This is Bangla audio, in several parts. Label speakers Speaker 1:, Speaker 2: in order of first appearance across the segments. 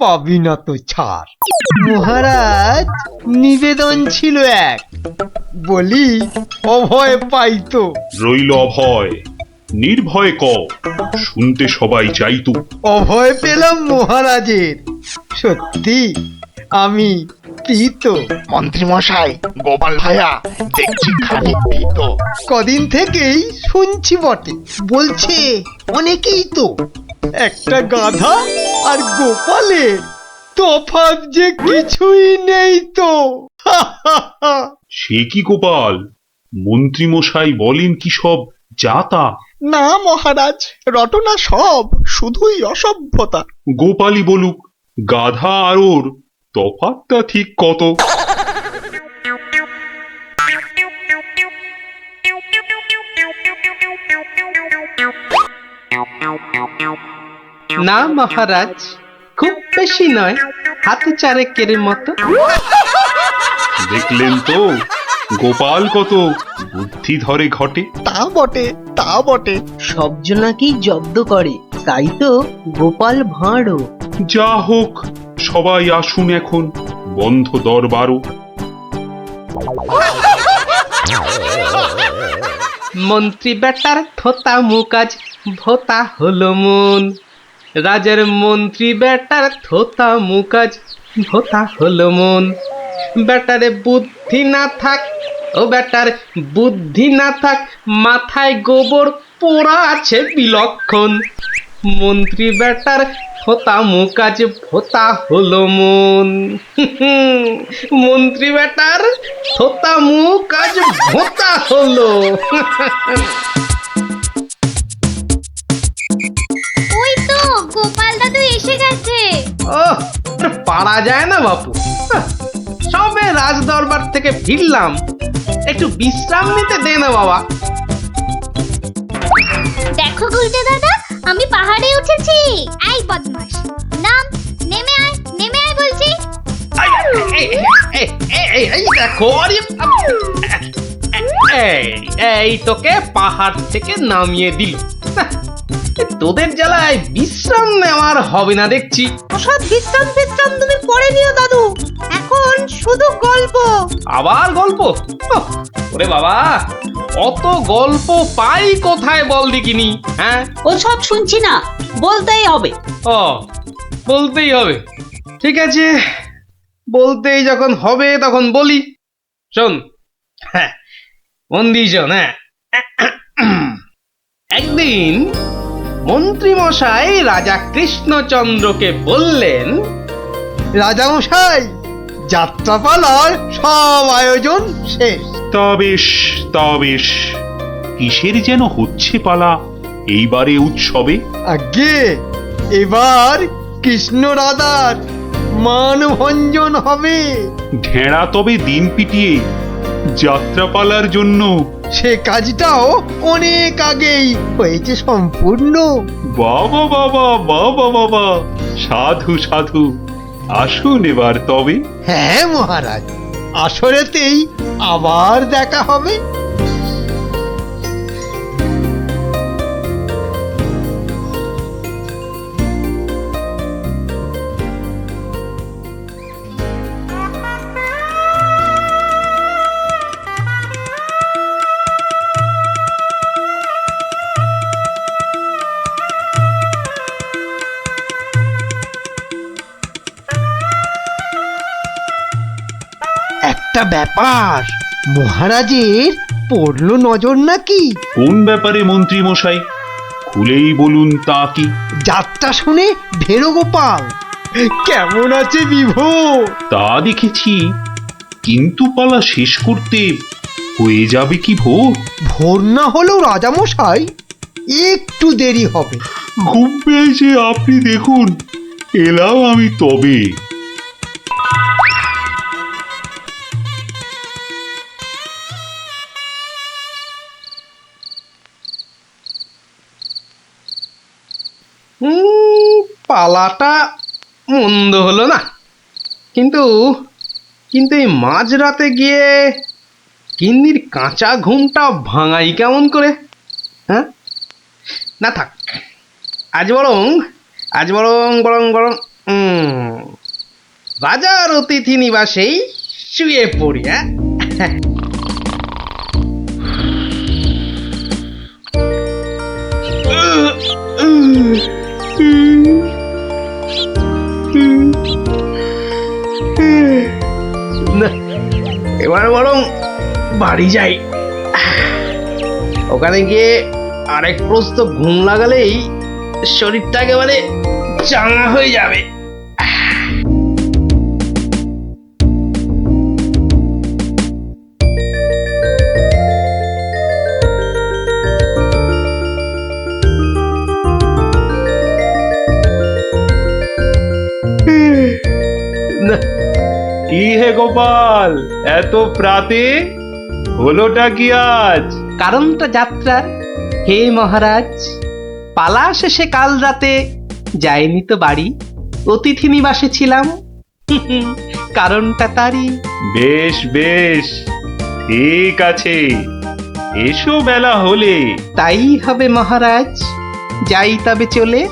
Speaker 1: পাবি না তো ছাড়। মহারাজ, নিবেদন ছিল এক, বলি অভয় পাইতো।
Speaker 2: রইল অভয়, নির্ভয় ক, শুনতে সবাই চাইতো।
Speaker 1: অভয় পেলাম মহারাজের, সত্যি আমি প্রীত।
Speaker 3: মন্ত্রী মশাই, গোপাল ভাইয়া দেখছি খানিক ভীত।
Speaker 1: কদিন থেকেই শুনছি বটে, বলছে অনেকেই তো একটা গাধা আর গোপালের তফাৎ যে কিছুই নেই তো।
Speaker 2: সে কি গোপাল, মন্ত্রী মশাই বলেন কি সব যাতা?
Speaker 3: না মহারাজ, রটনা সব, শুধুই অসভ্যতা।
Speaker 2: গোপালই বলুক, গাধা আর ওর তফাৎটা ঠিক কত?
Speaker 4: না মহারাজ, খুব বেশি নয়, হাতে চারেকের মতো।
Speaker 2: দেখলেন তো গোপাল কত বুদ্ধি ধরে ঘটে।
Speaker 3: তা বটে, তা বটে।
Speaker 5: সব জনাকেই জব্দ করে, তাই তো গোপাল ভাঁড়ও।
Speaker 2: যা হোক, সবাই আসুন এখন, বন্ধ দরবারও।
Speaker 4: মন্ত্রী বেটার থোতা মুকাজ ভোতা হলো মন। রাজার মন্ত্রী বেটার থোতা মুকাজ ভোতা হলো মন। বেটারে বুদ্ধি না থাক, ও বেটার বুদ্ধি না থাক, মাথায় গোবর পোড়া আছে বিলক্ষণ। মন্ত্রী বেটার থোতা মুকাজ ভোতা হলো মন। মন্ত্রী বেটার থোতা মুকাজ ভোতা হলো।
Speaker 6: ওই তো গোপাল দাদু এসে গেছে।
Speaker 4: ওহ, আর পারা যায় না বাপু। সবে রাজ দরবার থেকে ফিরলাম, একটু বিশ্রাম নিতে দে না বাবা।
Speaker 6: দেখো গুলটে দাদা, আমি পাহাড়ে উঠেছি। এই বদমাশ, নাম, নেমে আয়, নেমে আয় বলছি।
Speaker 4: এই দেখো, এই তোকে পাহাড় থেকে নামিয়ে দিল। তোদের জ্বালায় বিশ্রাম নেওয়ার হবে না দেখছি।
Speaker 5: ওসব বিশ্রাম বিশ্রাম তুমি পরে নিও দাদু, এখন শুধু গল্প।
Speaker 4: আবার গল্প? ওরে বাবা, অত গল্প পাই কোথায় বল দেখিনি? হ্যাঁ,
Speaker 5: ওসব শুনছি না, বলতেই হবে।
Speaker 4: ও, বলতেই হবে। ঠিক আছে, বলতেই যখন হবে তখন বলি। শোন, হ্যাঁ, মন দিয়ে শোন। হ্যাঁ, একদিন মন্ত্রী মশাই রাজা কৃষ্ণচন্দ্রকে বললেন,
Speaker 1: রাজামশাই, যাত্রাপালার সব আয়োজন শেষ।
Speaker 2: তা বেশ, তা বেশ, কিসের যেন হচ্ছে পালা এইবারে উৎসবে?
Speaker 1: আগে এবার কৃষ্ণ রাধার মানভঞ্জন হবে।
Speaker 2: ঢেড়া তবে দিন পিটিয়ে যাত্রাপালার জন্য।
Speaker 1: সে কাজটাও অনেক আগেই হয়েছে সম্পূর্ণ।
Speaker 2: বাবা বাবা বাবা বাবা, সাধু সাধু, আসুন এবার তবে।
Speaker 1: হ্যাঁ মহারাজ, আসরেতেই আবার দেখা হবে। একটা ব্যাপার, মহারাজের পড়লো নজর নাকি?
Speaker 2: কোন ব্যাপারে মন্ত্রী মশাই, খুলেই বলুন তা কি?
Speaker 1: যাত্রা শুনে ভেরো গোপাল কেমন আছে বিভোর?
Speaker 2: তা দেখেছি, কিন্তু পালা শেষ করতে হয়ে যাবে কি ভোর?
Speaker 1: ভোর না হলেও রাজামশাই একটু দেরি হবে।
Speaker 2: ঘুম পেয়েছে আপনি দেখুন, এলাম আমি তবে।
Speaker 4: পালাটা মন্দ হলো না, কিন্তু কিন্তু এই মাঝরাতে গিয়ে গিন্নির কাঁচা ঘুমটা ভাঙাই কেমন করে? হ্যাঁ, না থাক, আজ বরং বরং রাজার অতিথি নিবাসেই শুয়ে পড়ি। হ্যাঁ না, এবার বরং বাড়ি যাই। ওখানে গিয়ে আরেক প্রস্ত ঘুম লাগালেই শরীরটা একেবারে চাঙা হয়ে যাবে। না,
Speaker 2: কি হে গোপাল, এত প্রাতে হলোটা কি আজ?
Speaker 4: কারণটা যাত্রার হে মহারাজ, পালা শেষে কাল রাতে যাইনি তো বাড়ি, অতিথি নিবাসে ছিলাম। কারণটা তারই।
Speaker 2: বেশ বেশ, ঠিক আছে, এসো বেলা হলে।
Speaker 4: তাই হবে মহারাজ, যাই তবে চলে।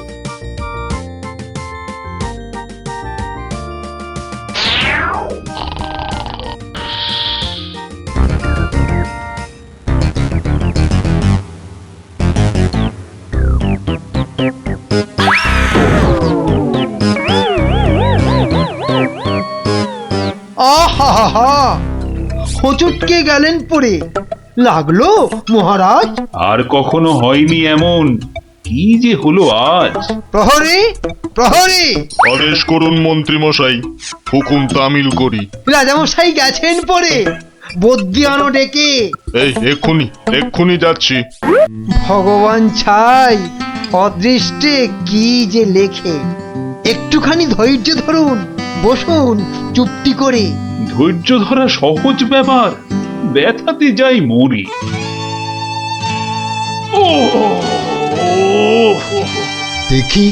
Speaker 1: আহা, হোঁচটকে গেলেন পড়ে। লাগলো মহারাজ?
Speaker 2: আর কখনো হয়নি এমন, কি যে হলো আজ।
Speaker 1: প্রহরী, প্রহরী!
Speaker 3: আদেশ করুন মন্ত্রী মশাই, হুকুম তামিল করি।
Speaker 1: রাজামশাই গেছেন পড়ে, বদ্যি আনো ডেকে।
Speaker 3: এই এক্ষুনি এক্ষুনি যাচ্ছি।
Speaker 1: ভগবান ছাই, অদৃষ্টে কি যে লেখে। একটুখানি ধৈর্য ধরুন, বসুন চুপটি করে।
Speaker 2: ধৈর্য ধরা সহজ ব্যাপার, ব্যথাতে যাই মরি। ও
Speaker 1: দেখি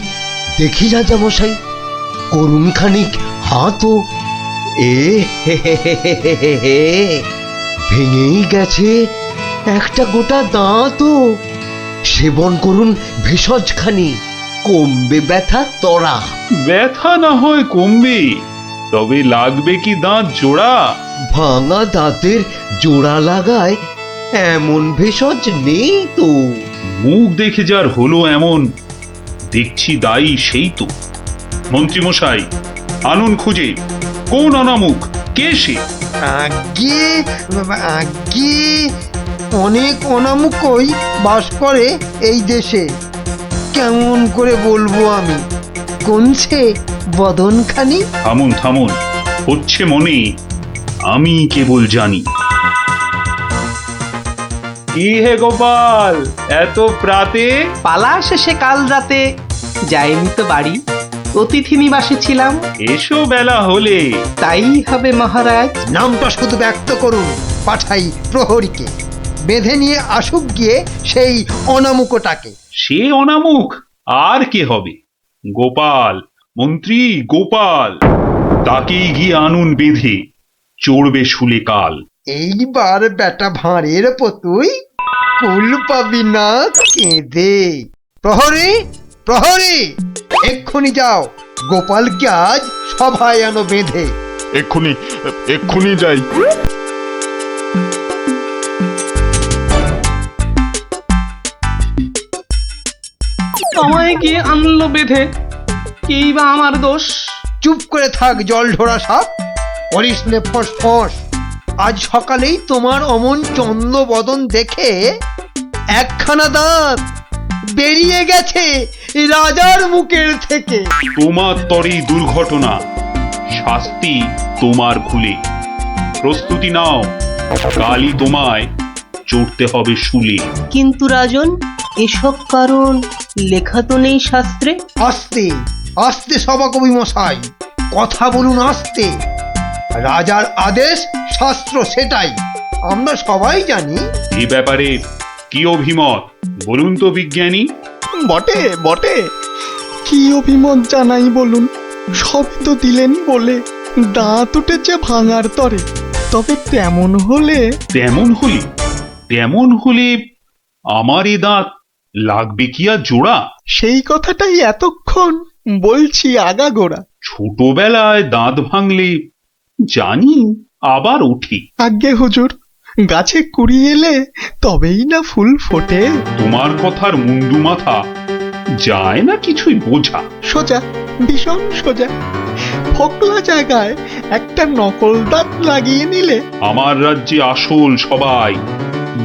Speaker 1: দেখি রাজামশাই, করুন খানিক হাতও। এ হে হে হে হে হে হে হে, ভেঙেই গেছে একটা গোটা দাঁতও। সেবন করুন ভেষজ খানি, কমবে ব্যথা তরা।
Speaker 2: ব্যথা না হয় কমবে, তবে লাগবে কি দাঁত জোড়া?
Speaker 1: ভাঙা দাঁতের জোড়া লাগায় এমন ভেষজ নেই তো।
Speaker 2: মুখ দেখে যার হলো এমন, দেখছি দায়ী সেই তো। মন্ত্রীমশাই, আনুন খুঁজে, কোন অনামুখ, কে সে?
Speaker 1: আগে আগে অনেক অনামুকই বাস করে এই দেশে। কেমন করে বলবো আমি, কোনছে বদনখানি?
Speaker 2: থামুন থামুন, হচ্ছে মনে, আমি কেবল জানি। কি হে গোপাল, এত প্রাতে?
Speaker 4: পালা শেষে কাল রাতে যাইনি তো বাড়ি, অতিথি নিবাসে ছিলাম।
Speaker 2: এসো বেলা হলে।
Speaker 4: তাই হবে মহারাজ।
Speaker 1: নামটা শুধু ব্যক্ত করুন, পাঠাই প্রহরীকে। বেঁধে নিয়ে আসুক গিয়ে সেই অনামুকটাকে।
Speaker 2: সে অনামুখ আর কে হবে? গোপাল, মন্ত্রী গোপাল, তাকেই গিয়ে আনুন বেঁধে, চড়বে শুলে কাল।
Speaker 1: এইবার বেটা ভাঁড়ের পতুই ফুল পাবি না কেঁদে। প্রহরী, প্রহরী! এক্ষুনি যাও, গোপালকে আজ সভায় আনো বেঁধে।
Speaker 3: এক্ষুনি এক্ষুনি যাই।
Speaker 4: আমায় গিয়ে আনলো বেঁধে, কি বা আমার দোষ?
Speaker 1: চুপ করে থাক জল ঢোড়া সাপ, করিস নে ফস ফস। আজ সকালেই তোমার অমন চন্দ্র বদন দেখে একখানা দাঁত বেরিয়ে গেছে রাজার মুখের থেকে।
Speaker 2: তোমার তরেই দুর্ঘটনা, শাস্তি তোমার খুলে। প্রস্তুতি নাও, কালই তোমায় চড়তে হবে শুলে।
Speaker 7: কিন্তু রাজন, এসব কারণ লেখা তো নেই শাস্ত্রে।
Speaker 1: আস্তে আস্তে সভাকবি মশাই, কথা বলুন আস্তে। রাজার আদেশ শাস্ত্র সেটাই, আমরা সবাই জানি।
Speaker 2: এই ব্যাপারে কি অভিমত বলুন তো বিজ্ঞানী?
Speaker 8: বটে বটে, কি অভিমত জানাই বলুন। সবই তো দিলেন বলে, দাঁত উঠেছে ভাঙার তরে। তবে তেমন হলে
Speaker 2: তেমন হলে আমার এ দাঁত লাগবে কি আর জোড়া?
Speaker 8: সেই কথাটাই এতক্ষণ বলছি আগাগোড়া।
Speaker 2: ছোটবেলায় দাঁত ভাঙলে জানি আবার ওঠে।
Speaker 8: আজ্ঞে হুজুর, গাছে কুড়ি এলে তবেই না ফুল ফোটে।
Speaker 2: তোমার কথার মুন্ডু মাথা যায় না কিছুই বোঝা।
Speaker 8: সোজা, ভীষণ সোজা। ফকলা জায়গায় একটা নকল দাঁত লাগিয়ে নিলে।
Speaker 2: আমার রাজ্যে আসল সবাই,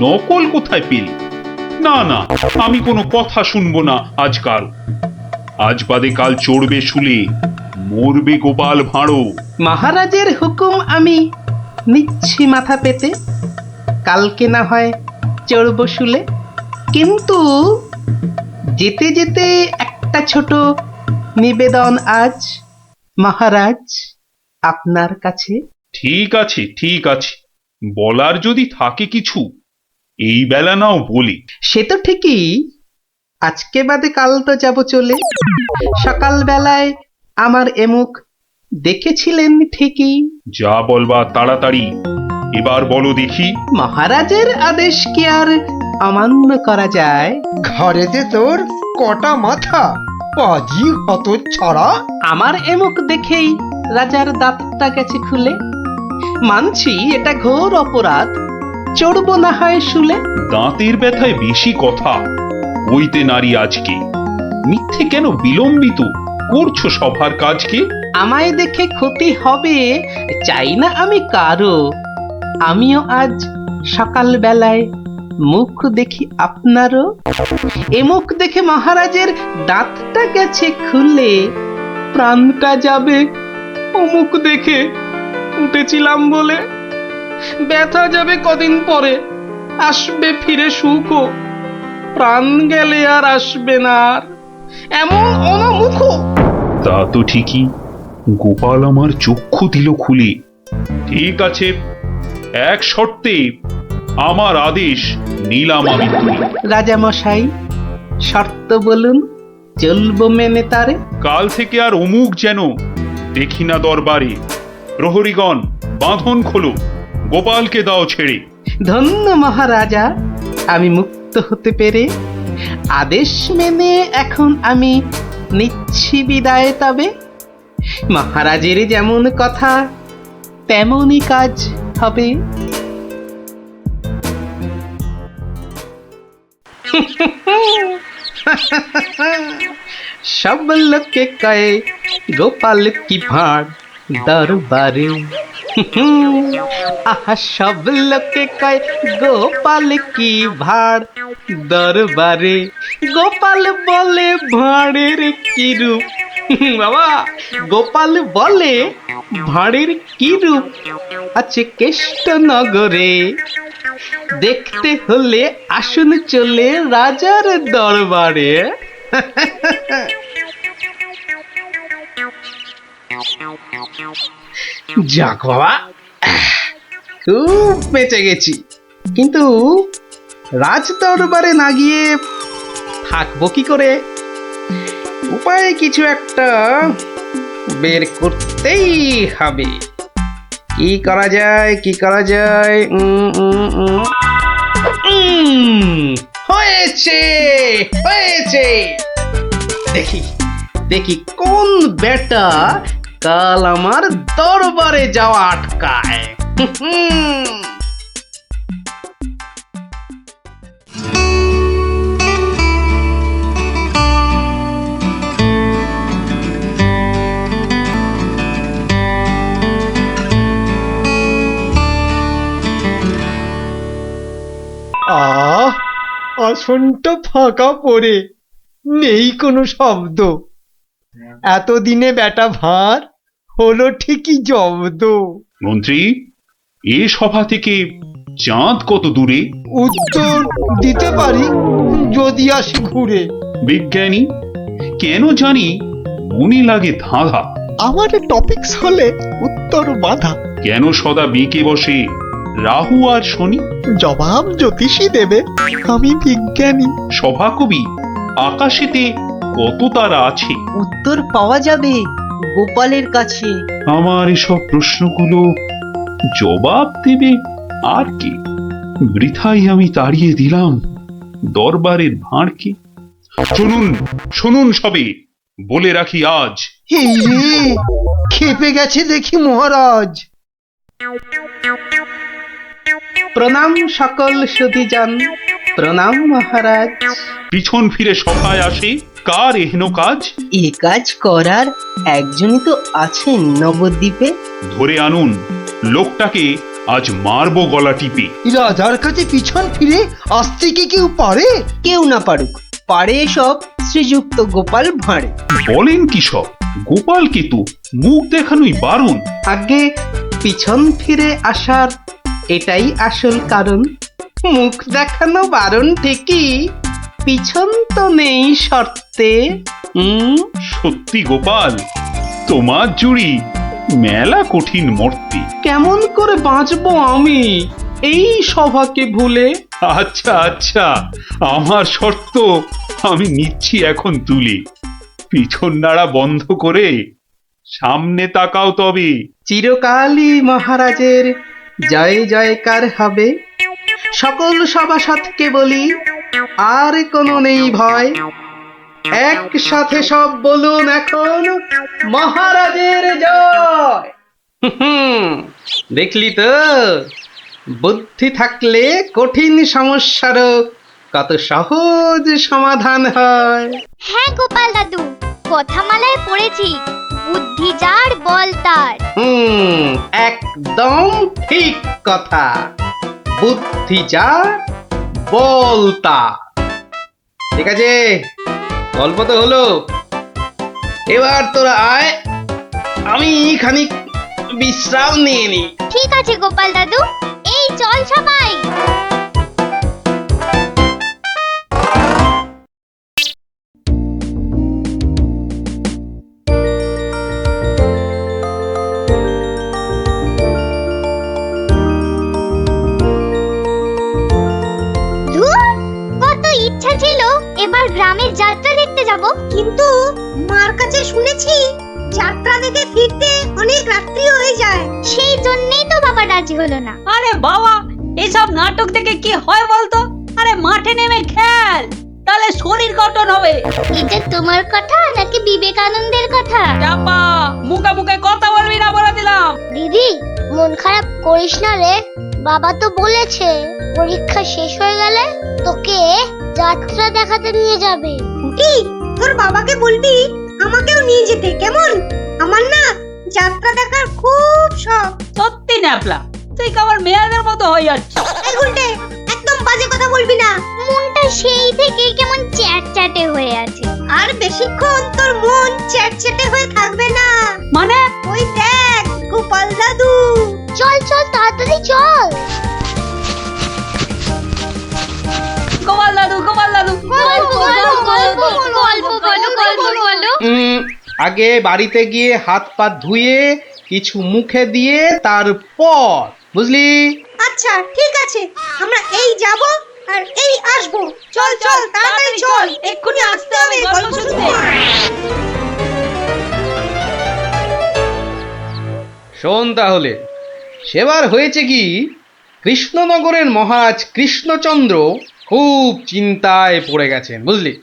Speaker 2: নকল কোথায় পেলি? না না, আমি কোনো কথা শুনবো না আজকাল। আজ বাদে কাল চড়বে শুলে, মরবে গোপাল ভাঁড়ো।
Speaker 7: মহারাজের হুকুম আমি নিচ্ছি মাথা পেতে, কালকে না হয় চড়ব শুলে। কিন্তু যেতে যেতে একটা ছোট নিবেদন আজ মহারাজ আপনার কাছে।
Speaker 2: ঠিক আছে ঠিক আছে, বলার যদি থাকে কিছু এই বেলা নাও বলি।
Speaker 7: সে তো ঠিকই, আজকে বাদে কাল তো যাব চলে। সকাল বেলায় আমার এমুখ দেখেছিলেন ঠিকই।
Speaker 2: যা বলবা তাড়াতাড়ি এবার বলো দেখি।
Speaker 7: মহারাজের আদেশ কি আর অমান্য করা যায়?
Speaker 1: ঘরেতে তোর কটা মাথা, পাজি হত ছড়া।
Speaker 7: আমার এমুখ দেখেই রাজার দাঁতটা গেছে খুলে। মানছি এটা ঘোর অপরাধ, চড়বো না হয় শুলে।
Speaker 2: দাঁতের ব্যথায় বেশি কথা হইতে নারী আজকে, মিথ্যে কেন বিলম্বিত করছো সভার কাজকে?
Speaker 7: আমায় দেখে ক্ষতি হবে চাই না আমি কারো। আমিও আজ সকাল বেলায় মুখ দেখি আপনারও। এ মুখ দেখে মহারাজের দাঁতটা গেছে খুলে, প্রাণটা যাবে ও মুখ দেখে উঠেছিলাম বলে। ব্যথা যাবে কদিন পরে, আসবে ফিরে সুখও। প্রাণ গেলে আর আসবে না আর এমন অনামুখ।
Speaker 2: তা তো ঠিকই, গোপাল আমার চক্ষু দিল খুলে। ঠিক আছে, এক শর্তে আমার আদেশ নিলাম আমি তুলে।
Speaker 7: রাজা মশাই শর্ত বলুন, চলবো মেনে তারে।
Speaker 2: কাল থেকে আর অমুক যেন দেখি না দরবারে। প্রহরীগণ বাঁধন খোলো, গোপালকে দাও ছেড়ে।
Speaker 7: ধন্য মহারাজা, আমি মুক্ত হতে পেরে। আদেশ মেনে এখন আমি নিচ্ছি বিদায় তবে। মহারাজের যেমন কথা তেমনই কাজ হবে। সব লোকে কয়ে গোপাল কি ভাঁড় দরবারে। আহা সব লোকে কয় গোপাল কি ভাঁড় দরবারে। গোপাল বলে ভাঁড়ের কি রূপ। বাবা, গোপাল বলে ভাঁড়ের কি রূপ আছে কেষ্ট নগরে। দেখতে হলে আসুন চলে রাজার দরবারে। যাক বাবা, খুব বেঁচে গেছি। কিন্তু রাজ দরবারে না গিয়ে থাকবো কি করে? উপায় কিছু একটা বের করতেই হবে। কি করা যায়, কি করা যায়? হয়েছে হয়েছে, দেখি দেখি কোন বেটা কাল আমার দরবারে যাওয়া আটকায়।
Speaker 1: আহ, আসনটা ফাঁকা পড়ে নেই কোনো শব্দ। এতদিনে বেটা ভাঁড় হলো ঠিকই জব্দ।
Speaker 2: মন্ত্রী, এ সভা থেকে চাঁদ কত দূরে?
Speaker 1: উত্তর দিতে পারি যদি আসি ঘুরে।
Speaker 2: বিজ্ঞানী, কেন জানি মনে লাগে ধাঁধা।
Speaker 8: আমার টপিকস হলে উত্তর বাধা।
Speaker 2: কেন সদা বেঁকে বসে রাহু আর শনি?
Speaker 8: জবাব জ্যোতিষী দেবে, আমি বিজ্ঞানী।
Speaker 2: সভাকবি, আকাশেতে কত তারা আছে?
Speaker 7: উত্তর পাওয়া যাবে গোপালের কাছে।
Speaker 2: আমার এসব প্রশ্নগুলো জবাব দেবে আর কে? বৃথাই আমি তাড়িয়ে দিলাম দরবারের ভাঁড়কে। শুনুন শুনুন সবে, বলে রাখি আজ
Speaker 1: এই রে, খেপে গেছে দেখি মহারাজ।
Speaker 7: প্রণাম সকল সুধীজন, প্রণাম মহারাজ।
Speaker 2: পিছন ফিরে সভায় আসে কার এহেন কাজ?
Speaker 7: এ কাজ করার একজনই তো আছেন নবদ্বীপে।
Speaker 2: ধরে আনুন, লোকটাকে আজ মারবো গলা টিপে।
Speaker 1: রাজার কাছে পিছন ফিরে আসতে কি কেউ পারে?
Speaker 7: কেউ না পারুক, পারে সব শ্রীযুক্ত গোপাল ভাঁড়ে।
Speaker 2: বলেন কি সব? গোপালকে তো মুখ দেখানোই বারণ।
Speaker 7: আগে পিছন ফিরে আসার এটাই আসল কারণ। মুখ দেখানো বারণ ঠিকই, পিছন তো নেই শর্তে।
Speaker 2: সত্যি গোপাল, তোমার জুড়ি মেলা কঠিন মর্তে।
Speaker 7: কেমন করে বাঁচবো আমি এই সভাকে ভুলে?
Speaker 2: আচ্ছা আচ্ছা, আমার শর্ত আমি নিচ্ছি এখন তুলে। পিছন নাড়া বন্ধ করে সামনে তাকাও তবে।
Speaker 7: চিরকালই মহারাজের জয় জয়কার হবে। সকল সভাসদকে বলি, আর কোনো নেই ভয়। একসাথে সব বলুন এখন, মহারাজের জয়। দেখলি তো, বুদ্ধি থাকলে কঠিন সমস্যারও কত সহজ সমাধান হয়।
Speaker 6: হ্যাঁ গোপাল দাদু, কথামালায় পড়েছি, বুদ্ধি যার বল তার।
Speaker 7: একদম ঠিক কথা। বুদ্ধি যা, বল তা। ঠিক আছে, গল্প তো হলো, এবার তোরা আয়, আমি খানিক বিশ্রাম নিয়ে নি।
Speaker 6: ঠিক আছে গোপাল দাদু, এই চল সবাই। ধুর, কত ইচ্ছা ছিল এবার গ্রামের যাত্রা দেখতে যাব,
Speaker 5: কিন্তু মার কাছে শুনেছি যাত্রা দেখে ফিরতে অনেক রাত্রি হয়ে যায়।
Speaker 6: সেই জন্যই তো বাবা রাজি হলো না।
Speaker 9: আরে বাবা, এসব নাটক দেখে কি হয় বলতো? আরে মাঠে নেমে খেল, তাহলে শরীর গঠন হবে।
Speaker 6: এটা তোমার কথা নাকি বিবেকানন্দের কথা?
Speaker 9: চাপা, মুখে মুখে কথা বলবি না বলে দিলাম।
Speaker 6: দিদি, মন খারাপ করিস না রে। বাবা তো বলেছে পরীক্ষা শেষ হয়ে গেলে তোকে যাত্রা দেখাতে নিয়ে যাবে।
Speaker 5: কি, তোর বাবাকে বলবি আমাকেও নিয়ে যেতে, কেমন? আমার না যাত্রা দেখার খুব শখ।
Speaker 9: সত্যি ন্যাপলা, তুই কেমন মেয়েদের মতো হয়ে যাচ্ছিস।
Speaker 5: এই গুলটে, একদম বাজে কথা বলবি না।
Speaker 6: মনটা সেই থেকে কেমন চ্যাটচ্যাটে হয়ে আছে।
Speaker 5: আর বেশিক্ষণ তোর মন চ্যাটচ্যাটে হয়ে থাকবে না।
Speaker 9: মানে?
Speaker 5: ওই দেখ গোপাল দাদু।
Speaker 6: চল চল তাড়াতাড়ি চল।
Speaker 9: গোপাল দাদু, গোপাল দাদু,
Speaker 6: গল্প বলো, গল্প বলো, গল্প বলো, গল্প বলো।
Speaker 7: আগে বাড়িতে গিয়ে হাত পা ধুয়ে কিছু মুখে দিয়ে তারপর, বুঝলি?
Speaker 5: আচ্ছা ঠিক আছে, আমরা এই যাব আর এই আসবো। চল চল তাড়াতাড়ি চল, এক্ষুনি আসতে হবে গল্প শুনতে।
Speaker 7: শোন তাহলে, সেবার হয়েছে কি, কৃষ্ণনগরের মহারাজ কৃষ্ণচন্দ্র খুব চিন্তায় পড়ে গেছেন, বুঝলি?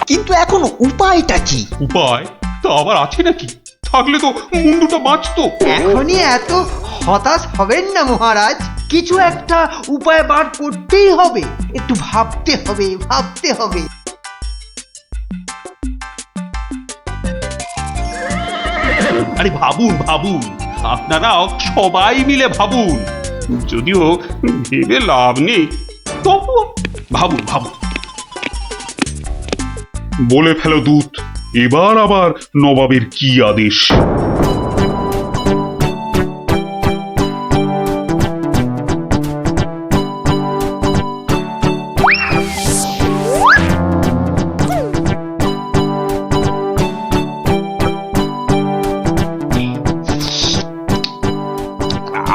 Speaker 8: কিন্তু এখন উপায়টা কি?
Speaker 2: উপায় তা আবার আছে নাকি? থাকলে তো মুন্ডুটা বাঁচতো।
Speaker 1: এখনই এত হতাশ হবেন না মহারাজ, কিছু একটা উপায় বার করতেই হবে। একটু ভাবতে হবে, ভাবতে হবে।
Speaker 2: আরে ভাবুন ভাবুন, আপনারাও সবাই মিলে ভাবুন। যদিও ভেবে লাভ নেই, তবু ভাবুন ভাবুন। বলে ফেলো দূত, এবার আবার নবাবের কি আদেশ?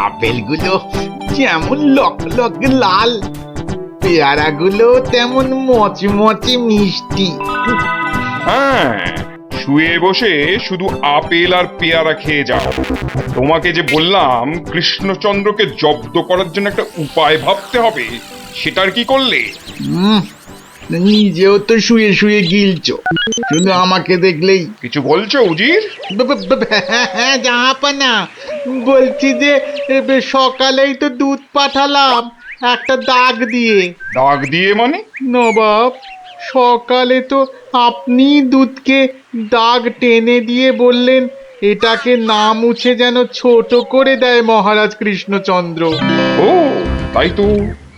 Speaker 3: আপেলগুলো যেমন লক লক লাল, পেয়ারাগুলো তেমন মচমচে মিষ্টি।
Speaker 2: হ্যাঁ,
Speaker 10: শুয়ে বসে শুধু আপেল আর পেয়ারা খেয়ে যাও। তোমাকে যে বললাম কৃষ্ণচন্দ্রকে জব্দ করার জন্য একটা উপায় ভাবতে হবে, সেটার কি করলে?
Speaker 3: নিজেও তো শুয়ে শুয়ে গিলছো, শুধু আমাকে দেখলেই।
Speaker 10: কিছু বলছো উজির?
Speaker 8: হ্যাঁ জাহাপানা, বলছি যে সকালেই তো দুধ পাঠালাম একটা দাগ দিয়ে।
Speaker 10: দাগ দিয়ে মানে?
Speaker 8: নবাব, সকালে তো আপনি দুধকে দাগ টেনে দিয়ে বললেন এটাকে না মুছে যেন ছোট করে দেয় মহারাজ কৃষ্ণচন্দ্র।
Speaker 10: ও তাই তো,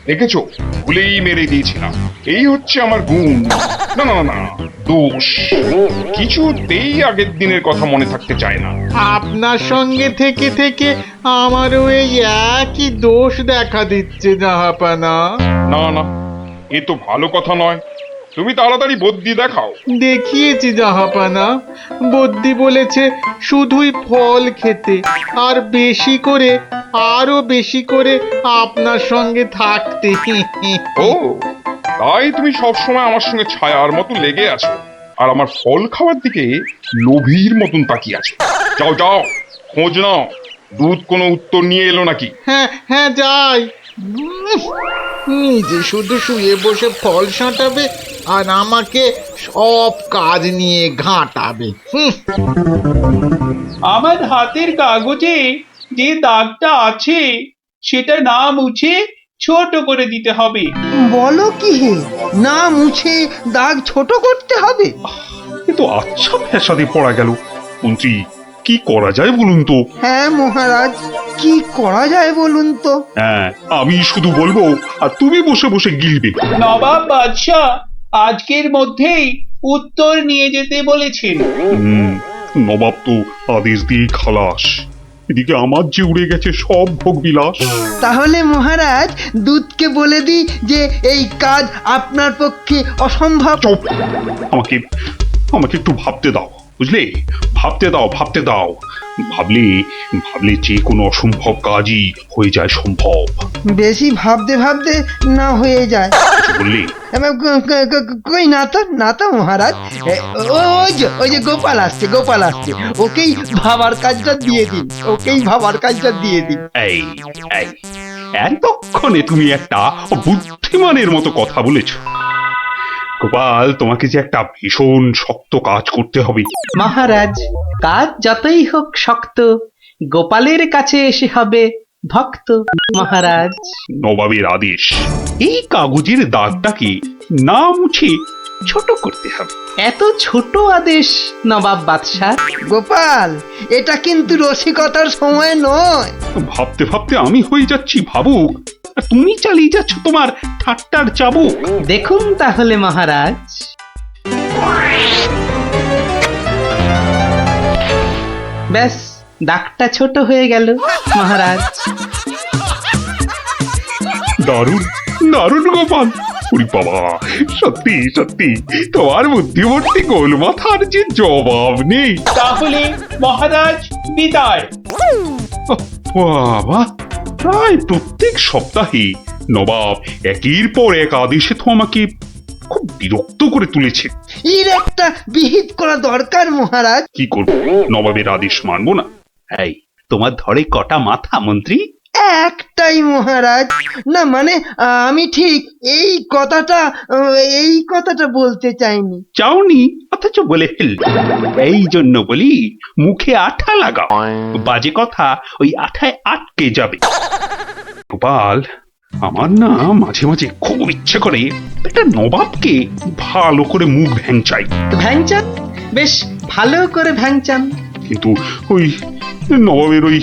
Speaker 10: দেখেছো, ভুলেই মেরে দিয়েছিলাম। এই হচ্ছে আমার গুণ, না না না দোষ। কিছুতেই আগের দিনের কথা মনে থাকতে চায় না।
Speaker 8: আপনার সঙ্গে থেকে থেকে আমারও এই একই দোষ দেখা দিচ্ছে জাহাপানা।
Speaker 10: না না, এ তো ভালো কথা নয়। তুমি তাড়াতাড়ি বদ্যি দেখাও।
Speaker 8: দেখিয়েছি জাহাপানা, বদ্যি বলেছে শুধুই ফল খেতে আর বেশি করে, আরো বেশি করে আপনার সঙ্গে থাকতে।
Speaker 10: ও তাই তুমি সবসময় আমার সঙ্গে ছায়ার মতো লেগে আছো, আর আমার ফল খাওয়ার দিকে লোভীর মতন তাকিয়ে আছো। যাও যাও, খোঁজ নাও, দুধ কোনো উত্তর নিয়ে এলো নাকি।
Speaker 8: হ্যাঁ হ্যাঁ যাই। নিজে শুধু শুয়ে বসে ফল সাঁটাবে আর আমাকে সব কাজ নিয়ে ঘাঁটাবে।
Speaker 2: আমার হাতের কাগজে যে দাগটা আছে সেটা না মুছে ছোট করে দিতে হবে।
Speaker 1: বলো কি হে, না মুছে দাগ ছোট করতে হবে?
Speaker 2: এ তো আচ্ছা ফ্যাসাদে পড়া গেল। মন্ত্রী, কি করা যায় বলুন তো?
Speaker 1: হ্যাঁ মহারাজ, কি করা যায় বলুন তো?
Speaker 2: হ্যাঁ, আমি শুধু বলবো আর তুমি বসে বসে গিলবে। নবাব বাদশাহ আজকের মধ্যেই উত্তর নিয়ে যেতে বলেছেন। নবাব তো আদেশ দিয়ে খালাস, এদিকে আমার যে উড়ে গেছে সব ভোগ বিলাস।
Speaker 1: তাহলে মহারাজ দুধকে বলে দিই যে এই কাজ আপনার পক্ষে অসম্ভব।
Speaker 2: চুপ! আমাকে আমাকে একটু ভাবতে দাও, বুঝলে? ভাবতে দাও, ভাবতে দাও। ভাবলে ভাবলে যে কোনো অসম্ভব কাজই হয়ে যায় সম্ভব।
Speaker 1: বেশি ভাবতে ভাবতে না হয়ে যায়।
Speaker 2: বললে
Speaker 1: কই না তো, না তো মহারাজ। ওই যে গোপাল আসছে, গোপাল আসছে, ওকেই ভাবার কাজটা দিয়ে দিন, ওকেই ভাবার কাজটা দিয়ে দিন।
Speaker 2: এই এই এতক্ষণে তুমি একটা বুদ্ধিমানের মতো কথা বলেছো। গোপাল, তোমাকে যে একটা ভীষণ শক্ত কাজ করতে হবে।
Speaker 7: মহারাজ, কাজ যতই হোক শক্ত, গোপালের কাছে এসে হবে ভক্ত। মহারাজ,
Speaker 2: নবাবের আদেশ, এই কাগজের দাগটাকে না মুছে ছোট করতে হবে।
Speaker 7: এত ছোট আদেশ নবাব বাদশাহ?
Speaker 1: গোপাল, এটা কিন্তু রসিকতার সময় নয়।
Speaker 2: ভাবতে ভাবতে আমি হয়ে যাচ্ছি ভাবুক, আর তুমি চালিয়ে যাচ্ছ তোমার ঠাট্টার চাবুক।
Speaker 7: দেখুন তাহলে মহারাজ। ব্যাস, দাগটা ছোট হয়ে গেল মহারাজ।
Speaker 2: দারুণ দারুণ গোপাল, ওরে বাবা, সত্যি সত্যি তোমার বুদ্ধিমত্তি গোল মাথার যে জবাব নেই। তাহলে মহারাজ বিদায়। বাবা, প্রায় প্রত্যেক সপ্তাহে নবাব একের পর এক আদেশে তো আমাকে খুব বিরক্ত করে তুলেছে।
Speaker 1: এর একটা বিহিত করা দরকার মহারাজ।
Speaker 2: কি করব, নবাবের আদেশ মানবো না? এই, তোমার ধরে কটা মাথা মন্ত্রী?
Speaker 1: একটাই মহারাজ। না মানে আমি ঠিক এই কথাটা বলতে চাইনি।
Speaker 2: চাওনি অথচ বলে ফেলল। এই জন্য বলি, মুখে আঠা লাগাও, বাজে কথা ওই আঠায় আটকে যাবে। গোপাল, আমার না মাঝে মাঝে খুব ইচ্ছে করে একটা নবাবকে ভালো করে মুখ ভ্যাংচাই।
Speaker 7: ভ্যাংচান, বেশ ভালো করে ভ্যাংচান।
Speaker 2: কিন্তু ওই নবাবের ওই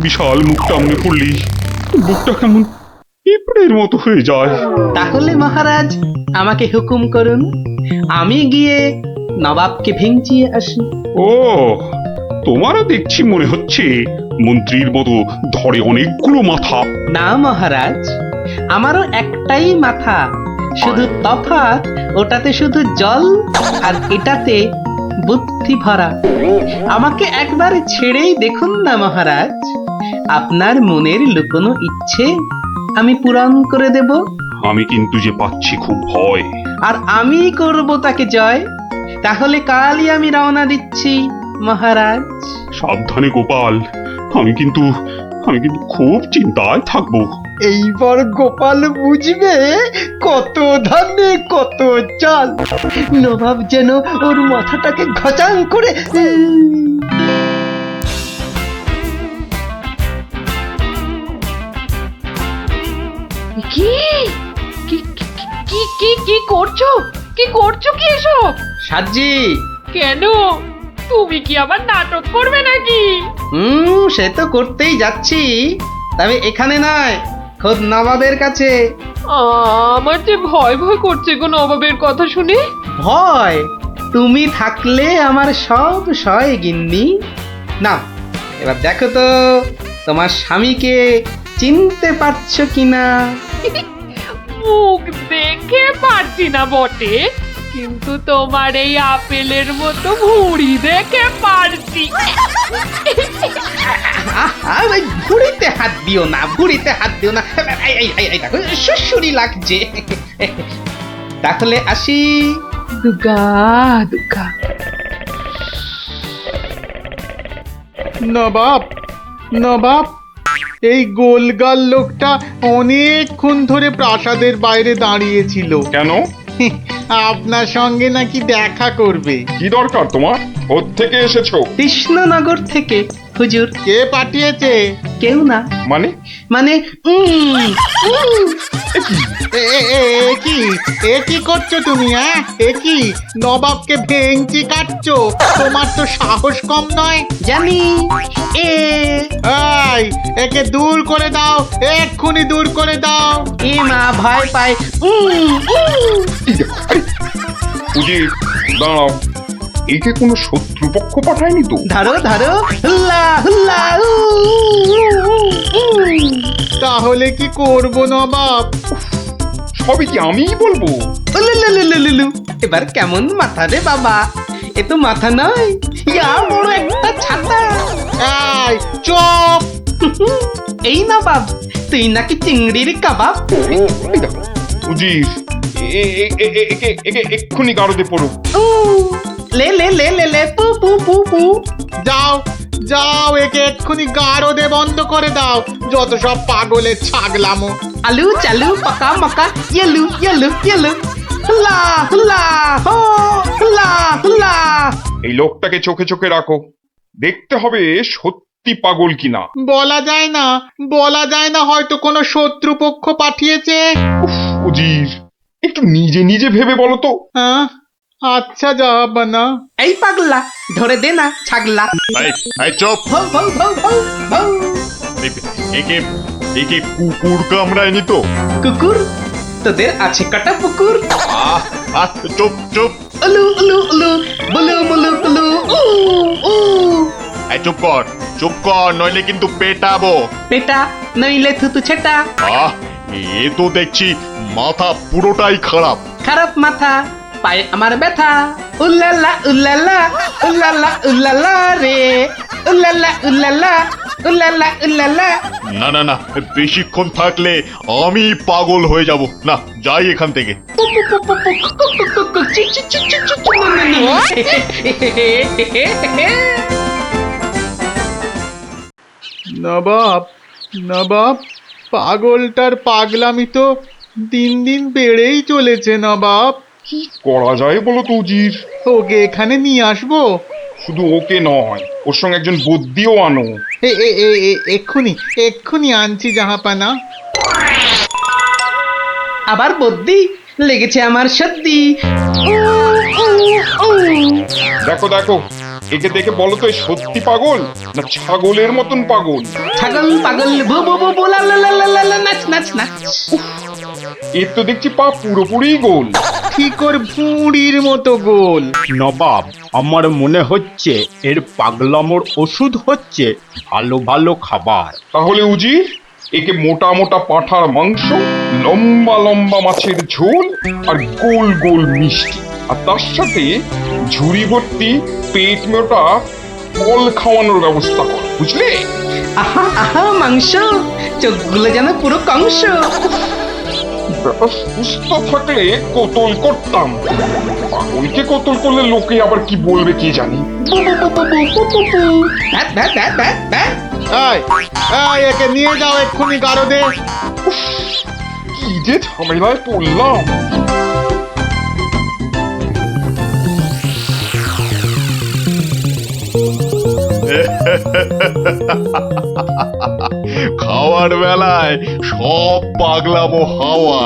Speaker 2: বিশাল মুখটা মনে পড়লেই বুকটা কেমন পিঁপড়ের মতো হয়ে যায়।
Speaker 7: তাহলে মহারাজ আমাকে হুকুম করুন, আমি গিয়ে নবাবকে ভেঙচিয়ে আসি।
Speaker 2: ও, তোমারও দেখছি মনে হচ্ছে মন্ত্রীর মতো ধরে অনেকগুলো মাথা।
Speaker 7: না মহারাজ, আমারও একটাই মাথা, শুধু তফাৎ ওটাতে শুধু জল আর এটাতে বুদ্ধি ভরা। আমাকে একবার ছেড়েই দেখুন না মহারাজ, আপনার মনের লুকোনো ইচ্ছে আমি পূরণ করে দেব।
Speaker 2: আমি কিন্তু যে পাচ্ছি খুব ভয়।
Speaker 7: আর আমি করব তাকে জয়। তাহলে কালই আমি রওনা দিচ্ছি মহারাজ।
Speaker 2: সাবধানে গোপাল, আমি কিন্তু খুব চিন্তায় থাকবো।
Speaker 1: এইবার গোপাল বুঝবে কত ধানে কত চাল। নবাব যেন ওর মাথাটাকে ঘচাং করে
Speaker 9: কি কি কি কি কি করছো? কি করছো কি এসব?
Speaker 7: সাজি,
Speaker 9: কেন? তুমি কি আবার নাটক করবে নাকি?
Speaker 7: সে তো করতেই যাচ্ছি, তবে এখানে নয়, খোদ নবাবের কাছে।
Speaker 9: আমার যে ভয় ভয় করছে গো নবাবের কথা শুনে।
Speaker 7: ভয়? তুমি থাকলে আমার সব সয় গিন্নি। না, এবার দেখো তো তোমার স্বামীকে চিনতে পারছো কিনা।
Speaker 9: মুখ দেখে পারছি না বটে, কিন্তু তোমার এই আপেলের মতো ভুঁড়ি দেখে পারছি।
Speaker 7: ওই ভুঁড়িতে হাত দিও না, ভুঁড়িতে হাত দিও না। এই দেখো সুসুরি লাগছে। তাহলে আসি।
Speaker 9: দুগা দুগা।
Speaker 8: নবাব, নবাব, এই গোলগাল লোকটা অনেকক্ষণ ধরে প্রাসাদের বাইরে দাঁড়িয়েছিল।
Speaker 10: কেন?
Speaker 8: আপনার সঙ্গে নাকি দেখা করবে।
Speaker 10: কি দরকার তোমার? ওর থেকে এসেছো?
Speaker 7: কৃষ্ণনগর থেকে হুজুর।
Speaker 8: কে পাঠিয়েছে?
Speaker 7: কেউ না।
Speaker 10: মানে?
Speaker 7: মানে
Speaker 8: এ কি করছো তুমি? হ্যাঁ, এ কি নবাবকে ভেঙচি কাটছো? তোমার তো সাহস কম নয়।
Speaker 7: জানি।
Speaker 8: এই, একে দূর করে দাও, এক্ষুনি দূর করে দাও।
Speaker 7: এ মা ভয় পায়।
Speaker 10: উজির, দাঁড়াও, একে কোনো শত্রুপক্ষ পাঠায়নি তো?
Speaker 7: ধরো ধরো, হুল্লা হুল্লা।
Speaker 8: তাহলে কি করব নবাব?
Speaker 10: সবই কি আমিই বলবো?
Speaker 7: উলুলুলুলুলু। এবার কেমন মাথা রে বাবা? এ তো মাথা নয়, ইয়া বড় একটা ছাতা।
Speaker 8: এই চুপ!
Speaker 7: এই না বাব, তুই নাকি চিংড়ির কাবাব।
Speaker 10: এই দেখো, উজির, একে এক্ষুনি গাড়োতে পড়ো।
Speaker 7: লে লে লে লে লে পু পু পু পু।
Speaker 8: যাও যাও, একে এক্ষুনি গারদে বন্ধ করে দাও। যত সব পাগলের ছাগলামো।
Speaker 7: আলু চালু পাকা মাকা ইয়েলু ইয়েলু ইয়েলু। হুল্লা হুল্লা হো, হুল্লা হুল্লা।
Speaker 10: এই লোকটাকে চোখে চোখে রাখো, দেখতে হবে সত্যি পাগল কিনা।
Speaker 8: বলা যায় না, বলা যায় না, হয়তো কোনো শত্রুপক্ষ পাঠিয়েছে।
Speaker 10: উজির, একটু নিজে নিজে ভেবে বলো তো।
Speaker 8: হ্যাঁ, আচ্ছা জাহাপানা।
Speaker 7: এই পাগলা, ধরে দে না ছাগলা।
Speaker 10: চুপ!
Speaker 7: ভৌ ভৌ ভৌ ভৌ ভৌ।
Speaker 10: একে কুকুর কামড়ায়নি তো?
Speaker 7: কুকুর? তোদের আছে কাটা পুকুর।
Speaker 10: চুপ চুপ!
Speaker 7: উলু উলু উলু, বুলু মুলু কুলু, উ উ।
Speaker 10: চুপ কর, নইলে কিন্তু পেটাবো।
Speaker 7: পেটা নইলে থুতু ছেটা।
Speaker 10: এ তো দেখছি মাথা পুরোটাই খারাপ।
Speaker 7: খারাপ মাথা, পায়ে আমার ব্যথা। উল্লালা উল্লালা, উল্লালা উল্লালা রে, উল্লালা উল্লালা, উল্লালা উল্লালা।
Speaker 10: না না না, বেশিক্ষণ থাকলে আমি পাগল হয়ে যাব। না, যাই এখান থেকে।
Speaker 8: নবাব, নবাব, পাগলটার পাগলামি তো দিন দিন বেড়েই চলেছে নবাব।
Speaker 10: কি করা যায় বলো তো উজির?
Speaker 8: ওকে এখানে নিয়ে আসবো?
Speaker 10: শুধু ওকে নয়, ওর সঙ্গে একজন বদ্যিও আনো।
Speaker 8: এক্ষুনি এক্ষুনি আনছি জাহাপানা।
Speaker 7: আবার বদ্যি লেগেছে আমার সর্দি।
Speaker 10: দেখো দেখো, একে দেখে বলো তো, সত্যি পাগল না ছাগলের মতন পাগল?
Speaker 7: ছাগল পাগল বু বু বু বু লা লা লা লা লা লা, নাচ নাচ নাচ।
Speaker 10: এর তো দেখছি পা পুরোপুরি গোল।
Speaker 8: ঠিক ওর ভুঁড়ির মতো গোল।
Speaker 11: নবাব, আমার মনে হচ্ছে এর পাগলামোর ওষুধ হচ্ছে ভালো ভালো খাবার।
Speaker 10: তাহলে উজির, একে মোটা মোটা পাঁঠার মাংস, লম্বা লম্বা মাছের ঝোল আর গোল গোল মিষ্টি, আর তার সাথে ঝুড়ি ভর্তি পেট মোটা ফল খাওয়ানোর ব্যবস্থা কর, বুঝলে?
Speaker 7: আহা আহা মাংস, চোখগুলো যেন পুরো কংস।
Speaker 10: ব্যাটা সুস্থ থাকলে কোতল করতাম, পাগলকে কোতল করলে লোকে আবার কি বলবে কে জানি।
Speaker 4: VAT, VAT, VAT, VAT, VAT.
Speaker 8: এই এই একে নিয়ে যাও এক্ষুনি গারদে।
Speaker 10: কি যে ঝামেলায় পড়লাম।
Speaker 11: খাওয়ার বেলায় সব পাগলামো হাওয়া।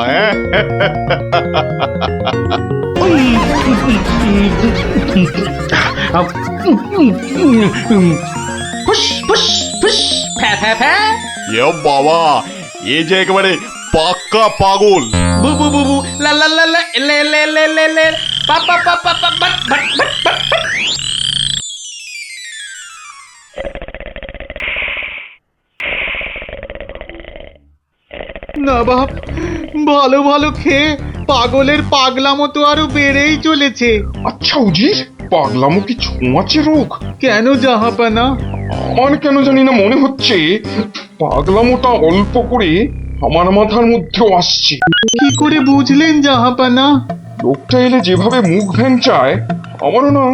Speaker 4: ফুস ফুস ফুস, ফ্যা ফ্যা ফ্যা।
Speaker 11: এ বাবা, এ যে একেবারে পাক্কা পাগল।
Speaker 7: বু বু বু বু, লা লা লা লা, লে লে লে লে লে, পা পা পা পা পা, বাট বাট বাট বাট।
Speaker 8: না বাপ, ভালো ভালো খেয়ে পাগলের পাগলামো তো আরো বেড়েই চলেছে।
Speaker 10: আচ্ছা উজির, পাগলামো কি ছোঁয়াচে রোগ?
Speaker 8: কেন জাহাপানা?
Speaker 10: আমার কেন জানি না মনে হচ্ছে পাগলামোটা অল্প করে আমার মাথার মধ্যেও আসছে।
Speaker 8: কি করে বুঝলেন জাহাপানা?
Speaker 10: লোকটা এলে যেভাবে মুখ ভ্যাংচায়, আমারও না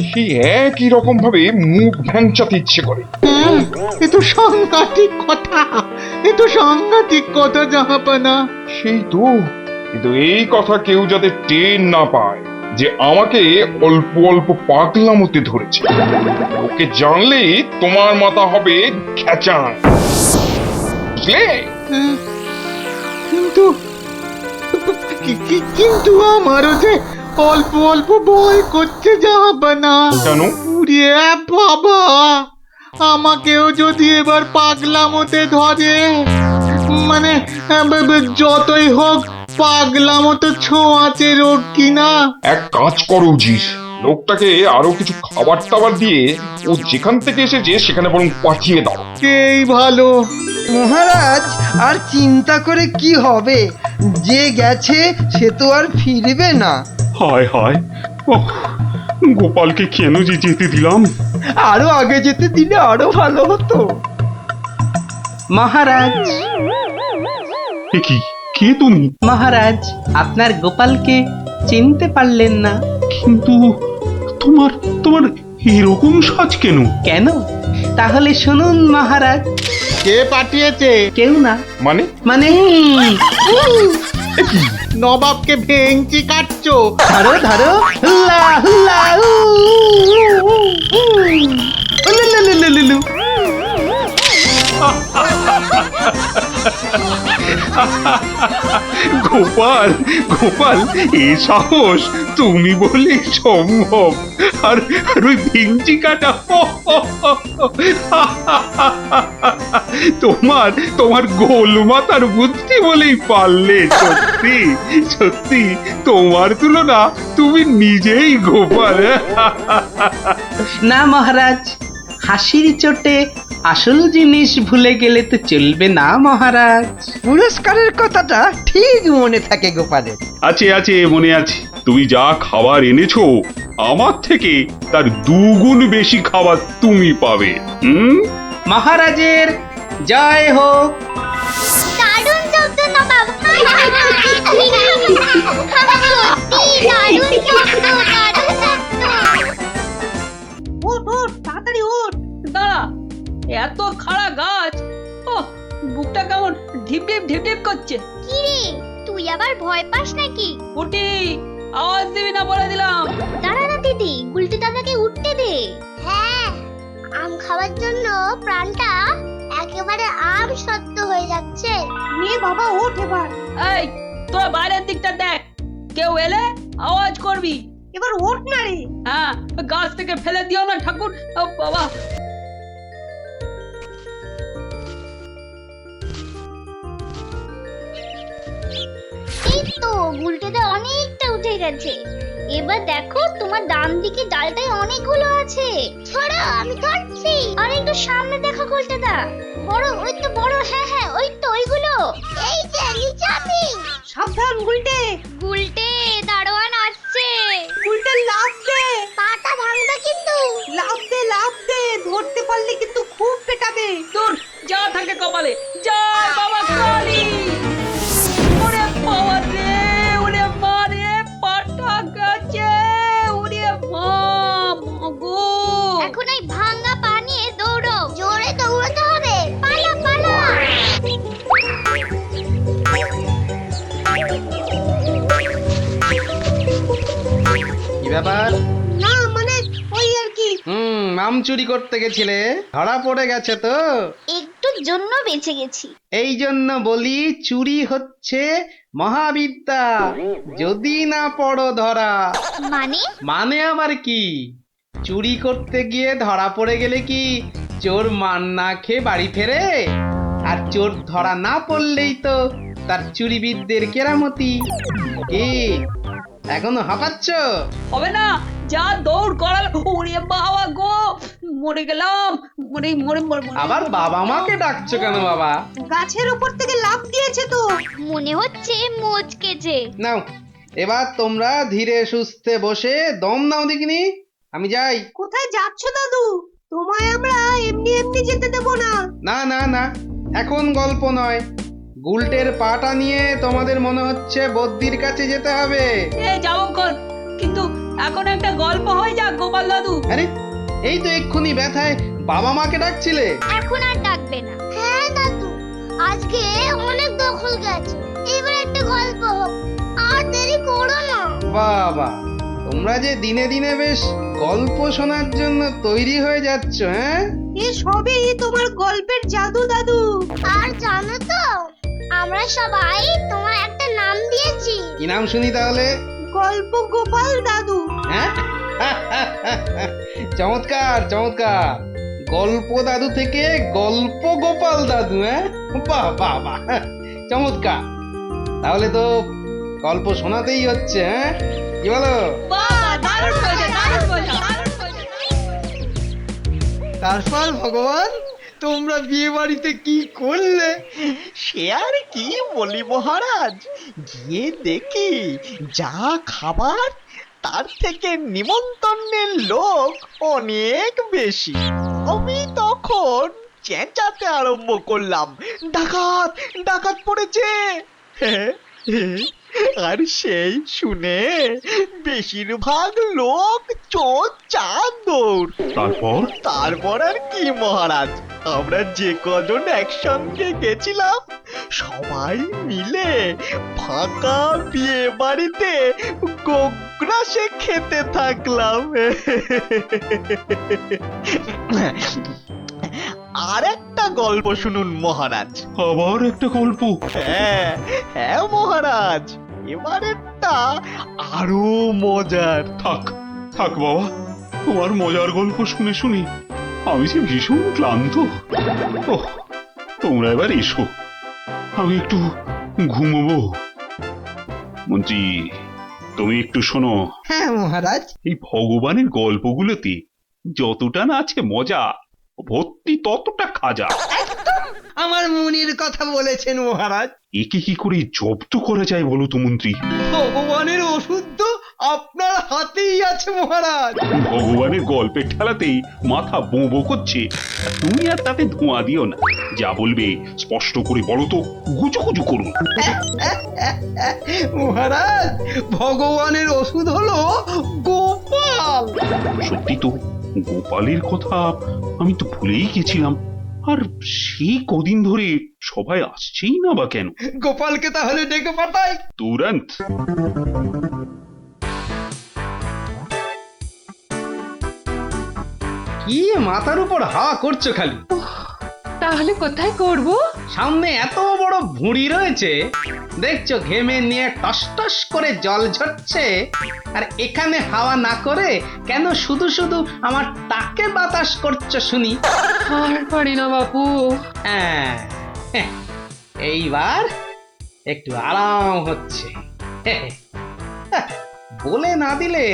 Speaker 10: সেই একই রকম ভাবে মুখ ভ্যাংচাতে ইচ্ছে করে।
Speaker 8: হ্যাঁ, এ তো সাংঘাতিক কথা, এ তো সাংঘাতিক কথা জাহাপানা।
Speaker 10: সেই তো, কিন্তু এই কথা কেউ যাতে টের না পায় যে আমাকে অল্প অল্প পাগলামোতে ধরেছে। ওকে জানলেই তোমার মাথা হবে খেচান, বুঝলে?
Speaker 8: হ্যাঁ, কিন্তু কিন্তু আমারও যে অল্প অল্প ভয় করছে জাহাপানা।
Speaker 10: কেন?
Speaker 8: উড়িয়ে বাবা, আমাকেও যদি এবার পাগলামোতে ধরে, মানে যতই হোক পাগলামো তো ছোঁয়াচে রোগ কিনা।
Speaker 10: এক কাজ করো উজির, লোকটাকে আরো কিছু খাবার টাবার দিয়ে ও যেখান থেকে এসেছে সেখানে বরং পাঠিয়ে দাও।
Speaker 8: এই ভালো।
Speaker 1: মহারাজ, আর চিন্তা করে কি হবে? যে গেছে সে তো আর ফিরবে না।
Speaker 2: হায় হায়, ওহ, গোপালকে কেন যে যেতে দিলাম?
Speaker 1: আরো আগে যেতে দিলে আরো ভালো হতো।
Speaker 7: মহারাজ,
Speaker 2: এ কি, কে তুমি?
Speaker 7: মহারাজ, আপনার গোপালকে চিনতে পারলেন না?
Speaker 2: কিন্তু তোমার তোমার এরকম সাজ কেন?
Speaker 7: কেন? তাহলে শুনুন মহারাজ।
Speaker 8: কে পাঠিয়েছে?
Speaker 7: কেউ না।
Speaker 10: মানে?
Speaker 7: মানে
Speaker 8: নবাবকে ভেঙচি কাটছো?
Speaker 7: ধরো ধরো, হুল্লা হুল্লা, উ, উ, উ, উ, উলু, লু, লু, লু, লু, লু।
Speaker 2: গোপাল, গোপাল, এ সাহস তুমি বলে সম্ভব? আর আর ওই ভিঞ্চি কাটা, তোমার তোমার গোল মাথার বুদ্ধি বলেই পারলে। সত্যি সত্যি, তোমার তুলনা তুমি নিজেই গোপাল।
Speaker 7: না মহারাজ, হাসির চোটে আসল জিনিস ভুলে গেলে তো চলবে না মহারাজ।
Speaker 1: পুরস্কারের কথাটা ঠিক মনে থাকে গোপালের।
Speaker 2: আছে আছে, মনে আছে। তুমি যা খাবার এনেছো আমার থেকে তার 2 গুণ বেশি খাবার তুমি পাবে।
Speaker 7: মহারাজের জয় হোক।
Speaker 6: দারুণ শব্দ নবাব। সত্যি দারুণ শব্দ, দারুণ শব্দ।
Speaker 9: উঠ উঠ, তাড়াতাড়ি উঠ। দাঁড়া, এত খাড়া গাছ, ও বুকটা কেমন ঢিপ ঢিপ ঢিপ ঢিপ করছে।
Speaker 6: কি রে, তুই আবার ভয় পাস নাকি?
Speaker 9: উঠি, আওয়াজ দিবি না বলে দিলাম।
Speaker 6: দাঁড়া না দিদি, গুলটি দাদাকে উঠতে দে। হ্যাঁ, আম খাওয়ার জন্য প্রাণটা একেবারে আম সত্য হয়ে যাচ্ছে।
Speaker 5: নে বাবা, ওঠ এবার।
Speaker 9: এই, তোরা বাইরের দিকটা দেখ, কেউ এলে আওয়াজ করবি।
Speaker 5: এবার ওঠ না রে।
Speaker 9: হ্যাঁ, গাছ থেকে ফেলে দিও না ঠাকুর। ও বাবা,
Speaker 6: এই তো গুলটেতে অনেকটা উঠে গেছে। এবার দেখো তোমার ডান দিকে ডালটায় অনেকগুলো আছে। ছড়া, আমি ধরছি। আর একটু সামনে দেখো গুলটেদা, বড়, ওই তো বড়। হ্যাঁ হ্যাঁ, ওই তো ওইগুলো। এই যে নিচে আমি।
Speaker 5: সাবধান গুলটে।
Speaker 6: গুলটে, দারোয়ান আসছে।
Speaker 5: গুলটে লাফ দে।
Speaker 6: পাটা ভাঙবে কিন্তু।
Speaker 5: লাফ দে, লাফ দে। ধরতে পারলে কিন্তু খুব পেটাবে।
Speaker 9: তোর যা থাকে কপালে। জয় বাবা কালী। ওরে বাবা
Speaker 4: ব্যাপার?
Speaker 5: না মানে ওই আর কি।
Speaker 4: আম চুরি করতে গেছিলে, ধরা পড়ে গেছে তো।
Speaker 6: একটুর জন্য বেঁচে গেছি।
Speaker 4: এই জন্য বলি চুরি হচ্ছে মহাবিদ্যা, যদি না পড়ো ধরা।
Speaker 6: মানে?
Speaker 4: মানে আবার কি? চুরি করতে গিয়ে ধরা পড়ে গেলে কি চোর মান না খেয়ে বাড়ি ফেরে? আর চোর ধরা না পড়লেই তো তার চুরিবিদদের কেরামতি। কি এখনো হাঁপাচ্ছ?
Speaker 9: হবে না, যা দৌড় করাল, ওরে বাবা গো, মরে গেলাম, মরে মরে মরে মরে।
Speaker 4: আবার বাবা মাকে ডাকছো কেন বাবা?
Speaker 5: গাছের উপর থেকে লাফ দিয়েছে তো।
Speaker 6: মনে হচ্ছে মচকেছে।
Speaker 4: নাও এবার তোমরা ধীরে সুস্থে বসে দম নাও দেখিনি, আমি যাই।
Speaker 5: কোথায় যাচ্ছ দাদু? তোমায় আমরা এমনি এমনি যেতে দেব না।
Speaker 4: না না না, এখন গল্প নয়। গুলটের পাটা নিয়ে তোমাদের মনে হচ্ছে বদ্যির কাছে যেতে হবে।
Speaker 9: যাবো কর, কিন্তু এখন একটা গল্প হয়ে যাক গোপাল দাদু।
Speaker 4: আরে এই তো এক্ষুনি ব্যথায় বাবা মাকে ডাকছিলে।
Speaker 6: এখন আর ডাকবে না। হ্যাঁ দাদু, আজকে অনেক দখল গেছে, এবার একটা গল্প হোক, আর দেরি করো না।
Speaker 4: বাবা, তোমরা যে দিনে দিনে বেশ গল্প শোনার জন্য তৈরি হয়ে যাচ্ছ। হ্যাঁ,
Speaker 5: এ সবই তোমার গল্পের জাদু দাদু।
Speaker 6: আর জানো তো, আমরা সবাই তোমার একটা নাম দিয়েছি।
Speaker 4: কি নাম শুনি তাহলে?
Speaker 5: গল্প গোপাল দাদু।
Speaker 4: হ্যাঁ চমৎকার চমৎকার, গল্প দাদু থেকে গল্প গোপাল দাদু। হ্যাঁ, বাহ বাহ বাহ, চমৎকার। তাহলে তো গল্প শোনাতেই হচ্ছে। হ্যাঁ, কি বলো?
Speaker 9: বাহ, দারুণ হয়েছে, দারুণ হয়েছে, দারুণ হয়েছে।
Speaker 1: তারপর ভগবান, তোমরা বিয়ে বাড়িতে কি করলে?
Speaker 3: সে আর কি বলি মহারাজ, গিয়ে দেখি যা খাবার তার থেকে নিমন্ত্রণের লোক অনেক বেশি। আমি তখন চেঁচাতে আরম্ভ করলাম, ডাকাত ডাকাত পড়েছে। আর সেই শুনে বেশিরভাগ লোক চোর চাঁদৌড়। তারপর আর কি মহারাজ, আমরা যে কজন একসঙ্গে গেছিলাম সবাই মিলে ফাঁকা বিয়ে বাড়িতে গোগ্রাসে খেতে থাকলাম। আর একটা গল্প শুনুন মহারাজ।
Speaker 2: আবার একটা গল্প?
Speaker 3: হ্যাঁ হ্যাঁ মহারাজ, এবারেরটা আরো মজার।
Speaker 2: থাক থাক বাবা, তোমার মজার গল্প শুনে শুনে আমি যে ভীষণ ক্লান্ত। ওহ, তোমরা এবার এসো, আমি একটু ঘুমোবো। মন্ত্রী, তুমি একটু শোনো।
Speaker 1: হ্যাঁ মহারাজ।
Speaker 2: এই ভগবানের গল্পগুলোতে যতটা না আছে মজা, ভর্তি ততটা খাজা।
Speaker 1: আমার মনের কথা বলেছেন মহারাজ।
Speaker 2: একে কি করে জব্দ করা যায় বলো তো মন্ত্রী?
Speaker 1: ভগবানের ওষুধ তো আপনার হাতেই আছে মহারাজ।
Speaker 2: ভগবানের গল্পের ঠেলাতেই মাথা বোঁ করছে, তুমি আর তাতে ধোঁয়া দিও না। যা বলবে স্পষ্ট করে বলো তো, গুজুগুজু করুন।
Speaker 1: মহারাজ, ভগবানের ওষুধ হলো গোপাল।
Speaker 2: সত্যি তো, গোপালের কথা আমি তো ভুলেই গেছিলাম। আর সেই কদিন ধরে সবাই আসছেই না বা কেন?
Speaker 1: গোপালকে তাহলে ডেকে পাঠাই
Speaker 2: তুরন্ত।
Speaker 4: কি মাথার উপর হাওয়া করছো খালি?
Speaker 9: তাহলে কোথায় করব?
Speaker 4: সামনে এত বড় ভুঁড়ি রয়েছে, দেখছো ঘেমে নিয়ে টস টস করে জল ঝরছে, আর এখানে হাওয়া না করে কেন শুধু শুধু আমার টাকে বাতাস করছো শুনি?
Speaker 9: আর পারি না বাপু।
Speaker 4: হ্যাঁ, এইবার একটু আরাম হচ্ছে। বলে না দিলে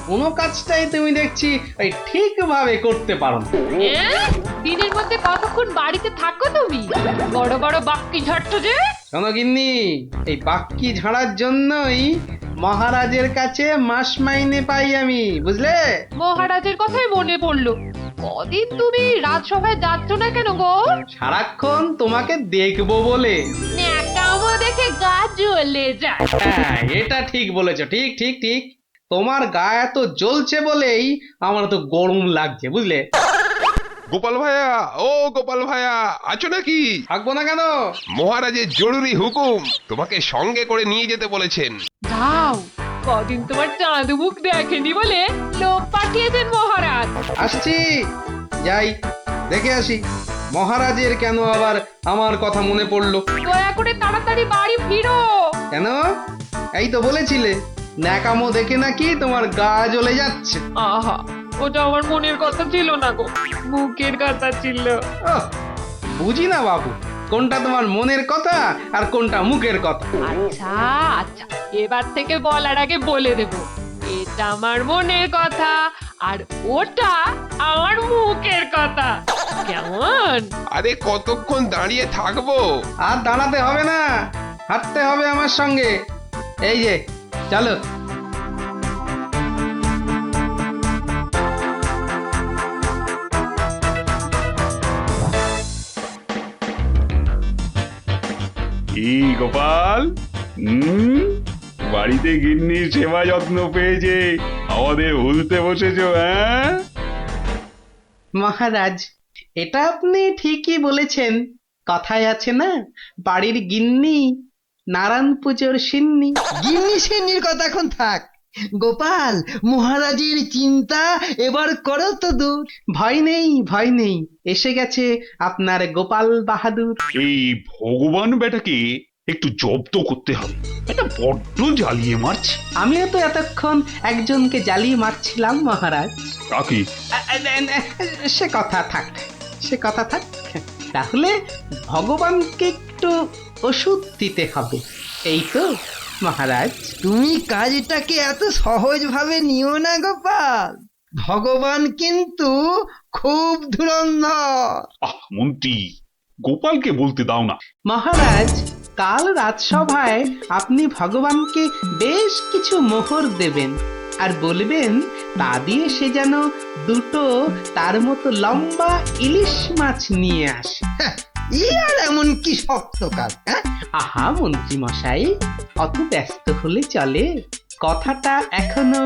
Speaker 4: কোনো কাজটাই তুমি দেখছি ওই ঠিকভাবে করতে পারো না।
Speaker 9: দিনের মধ্যে কতক্ষণ বাড়িতে থাকো তুমি? বড় বড় বাক্কি ঝাড়ছো যে।
Speaker 4: শোনো গিন্নি, এই বাক্কি ঝাড়ার জন্যই মহারাজের কাছে মাস মাইনে পাই আমি, বুঝলে?
Speaker 9: মহারাজের কথাই মনে পড়লো, কদিন তুমি রাজসভায় যাচ্ছ না কেন গো?
Speaker 4: সারাক্ষণ তোমাকে দেখবো বলে।
Speaker 9: ন্যাকামো দেখে গা জ্বলে যায়।
Speaker 4: হ্যাঁ, এটা ঠিক বলেছো, ঠিক ঠিক ঠিক। তোমার গা এত জ্বলছে বলেই আমার তো গরম লাগছে, বুঝলে?
Speaker 10: গোপাল ভাইয়া, ও গোপাল ভাইয়া, আছো নাকি?
Speaker 4: থাকবো না কেন?
Speaker 10: মহারাজের জরুরি হুকুম, তোমাকে সঙ্গে করে নিয়ে যেতে বলেছেন।
Speaker 9: যাও,
Speaker 12: কদিন তোমার চাঁদ মুখ দেখেনি বলে লোক পাঠিয়েছেন মহারাজ।
Speaker 4: আসছি, যাই দেখে আসি মহারাজের কেন আবার আমার কথা মনে পড়লো।
Speaker 12: দয়া করে তাড়াতাড়ি বাড়ি ফিরো।
Speaker 4: কেন? এই তো বলেছিলে ন্যাকামো দেখে নাকি তোমার গা জ্বলে যাচ্ছে।
Speaker 12: আহা, ওটা আমার মনের কথা ছিল না গো, মুখের কথা ছিল।
Speaker 4: ওহ, বুঝি না বাবু, কোনটা তোমার মনের কথা আর কোনটা মুখের কথা।
Speaker 12: আচ্ছা আচ্ছা, এবার থেকে বলার আগে বলে দেব, এটা আমার মনের কথা আর ওটা আমার মুখের কথা। কেমন?
Speaker 3: আরে কতক্ষণ দাঁড়িয়ে থাকবো?
Speaker 4: আর দাঁড়াতে হবে না, হাঁটতে হবে আমার সঙ্গে। এই যে চলো।
Speaker 2: কি গোপাল, বাড়িতে গিন্নির সেবা যত্ন পেয়েছে আমাদের ভুলতে বসেছো? হ্যাঁ
Speaker 4: মহারাজ, এটা আপনি ঠিকই বলেছেন। কথায় আছে না, বাড়ির গিন্নি নারায়ণ পুজোর সিন্নি।
Speaker 1: গিন্নি সেন্নির কথা এখন থাক। গোপাল, মহারাজের চিন্তা এবার করো তো দূর।
Speaker 4: ভয় নেই, ভয় নেই, এসে গেছে আপনার গোপাল বাহাদুর।
Speaker 2: এই ভগবান বেটাকে একটু জব্দ করতে হবে, এটা বড্ড জ্বালিয়ে মারছে।
Speaker 4: আমিও তো এতক্ষণ একজনকে জ্বালিয়ে মারছিলাম মহারাজ।
Speaker 2: কাকে?
Speaker 4: সে কথা থাক, সে কথা থাক। তাহলে ভগবানকে একটু ওষুধ দিতে হবে, এই তো মহারাজ।
Speaker 1: তুমি কাজটাকে এত সহজভাবে নিও না গোপাল, ভগবান কিন্তু খুব ধুরন্ধর।
Speaker 2: মন্ত্রী, গোপালকে বলতে দাও না।
Speaker 4: মহারাজ, কাল রাজসভায় আপনি ভগবানকে বেশ কিছু মোহর দেবেন আর বলবেন তা দিয়ে সে যেন দুটো তার মতো লম্বা ইলিশ মাছ নিয়ে আসে।
Speaker 1: ই আর এমন কি শক্ত কাজ?
Speaker 4: আহা মন্ত্রী মশাই, অত ব্যস্ত হলে চলে? কথাটা এখনো